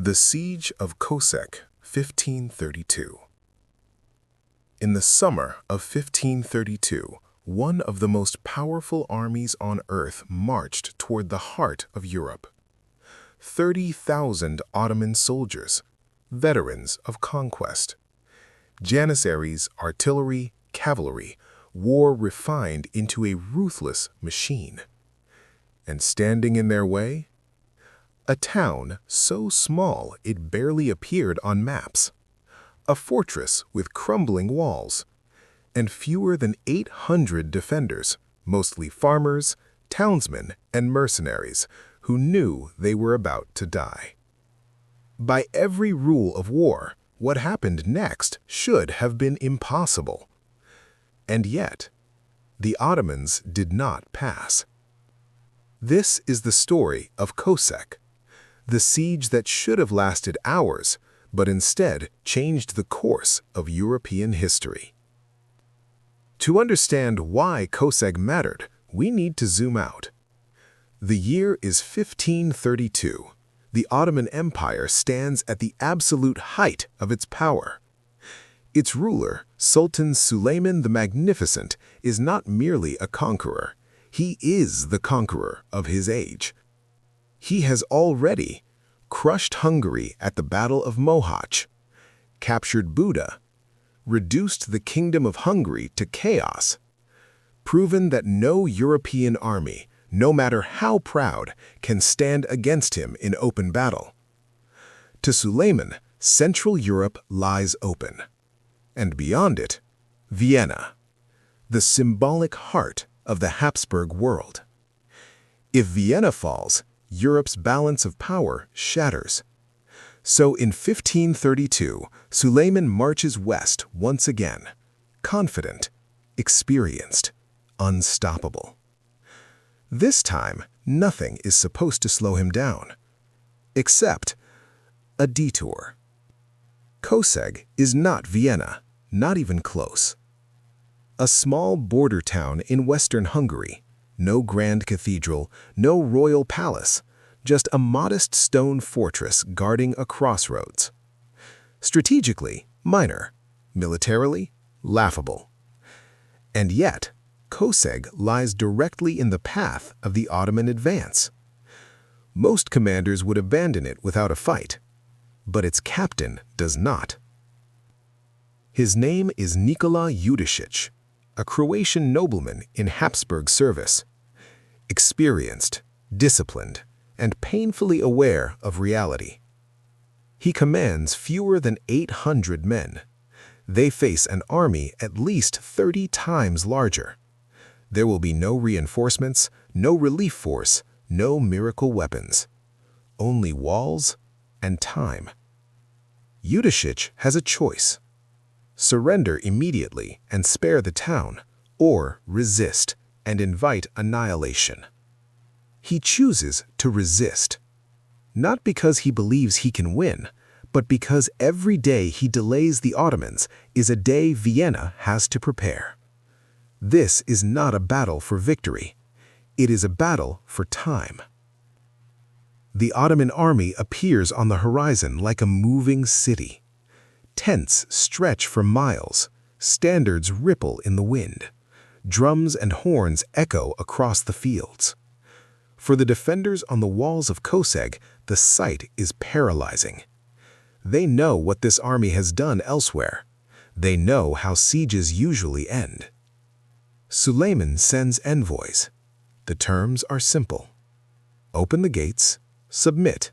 The Siege of Kőszeg, 1532. In the summer of 1532, one of the most powerful armies on earth marched toward the heart of Europe. 30,000 Ottoman soldiers, veterans of conquest. Janissaries, artillery, cavalry, war refined into a ruthless machine. And standing in their way? A town so small it barely appeared on maps. A fortress with crumbling walls. And fewer than 800 defenders, mostly farmers, townsmen, and mercenaries, who knew they were about to die. By every rule of war, what happened next should have been impossible. And yet, the Ottomans did not pass. This is the story of Kőszeg, the siege that should have lasted hours, but instead changed the course of European history. To understand why Kőszeg mattered, we need to zoom out. The year is 1532. The Ottoman Empire stands at the absolute height of its power. Its ruler, Sultan Suleiman the Magnificent, is not merely a conqueror. He is the conqueror of his age. He has already crushed Hungary at the Battle of Mohacs, captured Buda, reduced the Kingdom of Hungary to chaos, proven that no European army, no matter how proud, can stand against him in open battle. To Suleiman, Central Europe lies open. And beyond it, Vienna, the symbolic heart of the Habsburg world. If Vienna falls, Europe's balance of power shatters. So in 1532, Suleiman marches west once again, confident, experienced, unstoppable. This time, nothing is supposed to slow him down, except a detour. Kőszeg is not Vienna, not even close. A small border town in western Hungary, no grand cathedral, no royal palace, just a modest stone fortress guarding a crossroads. Strategically, minor. Militarily, laughable. And yet, Kőszeg lies directly in the path of the Ottoman advance. Most commanders would abandon it without a fight, but its captain does not. His name is Nikola Judicic, a Croatian nobleman in Habsburg service. Experienced, disciplined, and painfully aware of reality. He commands fewer than 800 men. They face an army at least 30 times larger. There will be no reinforcements, no relief force, no miracle weapons. Only walls and time. Judicic has a choice. Surrender immediately and spare the town, or resist and invite annihilation. He chooses to resist, not because he believes he can win, but because every day he delays the Ottomans is a day Vienna has to prepare. This is not a battle for victory. It is a battle for time. The Ottoman army appears on the horizon like a moving city. Tents stretch for miles, standards ripple in the wind. Drums and horns echo across the fields. For the defenders on the walls of Kőszeg, the sight is paralyzing. They know what this army has done elsewhere. They know how sieges usually end. Suleiman sends envoys. The terms are simple. Open the gates, submit,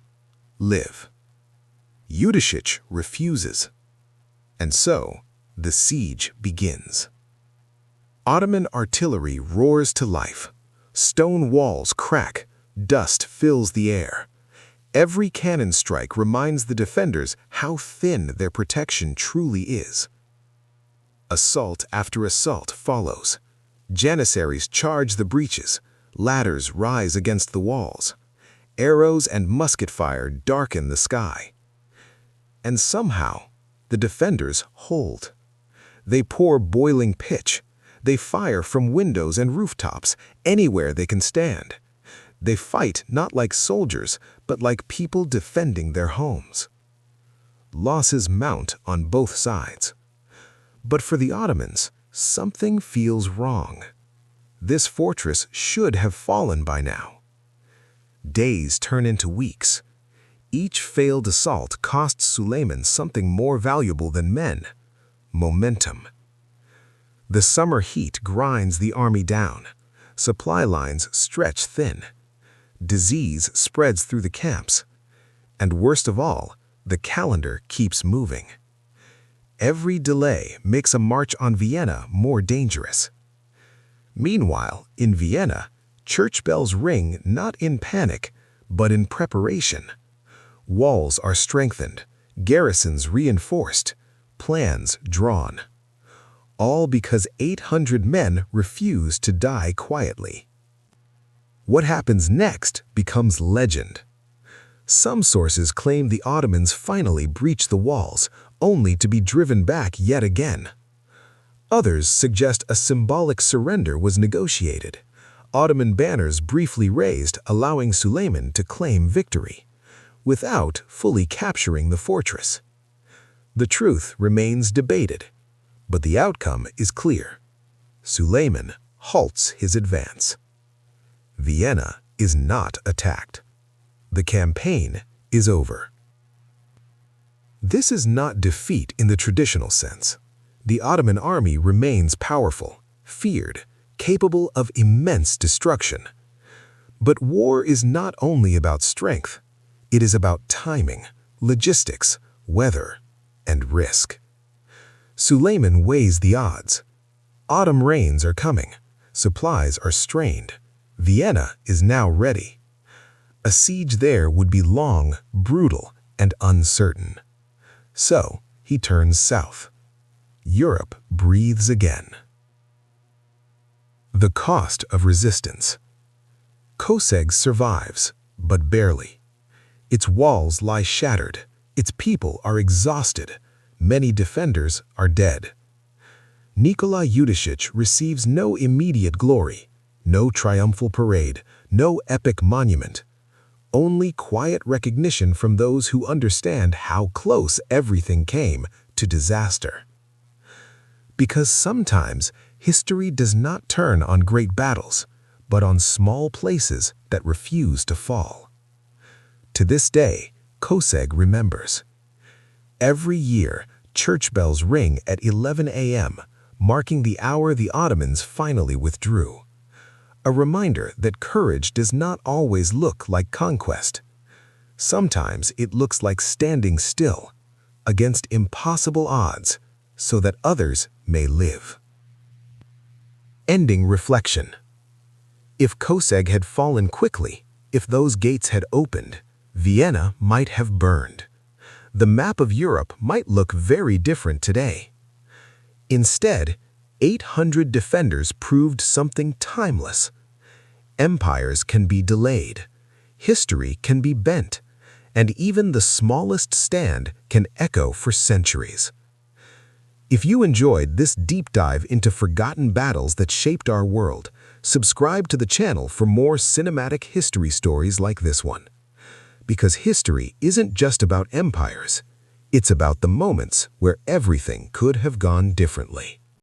live. Judicic refuses. And so, the siege begins. Ottoman artillery roars to life. Stone walls crack, dust fills the air. Every cannon strike reminds the defenders how thin their protection truly is. Assault after assault follows. Janissaries charge the breaches, ladders rise against the walls. Arrows and musket fire darken the sky. And somehow, the defenders hold. They pour boiling pitch. They fire from windows and rooftops, anywhere they can stand. They fight not like soldiers, but like people defending their homes. Losses mount on both sides. But for the Ottomans, something feels wrong. This fortress should have fallen by now. Days turn into weeks. Each failed assault costs Suleiman something more valuable than men: momentum. The summer heat grinds the army down. Supply lines stretch thin. Disease spreads through the camps. And worst of all, the calendar keeps moving. Every delay makes a march on Vienna more dangerous. Meanwhile, in Vienna, church bells ring not in panic, but in preparation. Walls are strengthened, garrisons reinforced, plans drawn. All because 800 men refuse to die quietly. What happens next becomes legend. Some sources claim the Ottomans finally breached the walls, only to be driven back yet again. Others suggest a symbolic surrender was negotiated. Ottoman banners briefly raised, allowing Suleiman to claim victory, without fully capturing the fortress. The truth remains debated, but the outcome is clear. Suleiman halts his advance. Vienna is not attacked. The campaign is over. This is not defeat in the traditional sense. The Ottoman army remains powerful, feared, capable of immense destruction. But war is not only about strength. It is about timing, logistics, weather, and risk. Suleiman weighs the odds. Autumn rains are coming. Supplies are strained. Vienna is now ready. A siege there would be long, brutal, and uncertain. So he turns south. Europe breathes again. The cost of resistance. Kőszeg survives, but barely. Its walls lie shattered. Its people are exhausted. Many defenders are dead. Nikola Judicic receives no immediate glory, no triumphal parade, no epic monument. Only quiet recognition from those who understand how close everything came to disaster. Because sometimes history does not turn on great battles, but on small places that refuse to fall. To this day, Kőszeg remembers. Every year, church bells ring at 11 a.m., marking the hour the Ottomans finally withdrew. A reminder that courage does not always look like conquest. Sometimes it looks like standing still, against impossible odds, so that others may live. Ending reflection. If Kőszeg had fallen quickly, if those gates had opened, Vienna might have burned. The map of Europe might look very different today. Instead, 800 defenders proved something timeless. Empires can be delayed, history can be bent, and even the smallest stand can echo for centuries. If you enjoyed this deep dive into forgotten battles that shaped our world, subscribe to the channel for more cinematic history stories like this one. Because history isn't just about empires, it's about the moments where everything could have gone differently.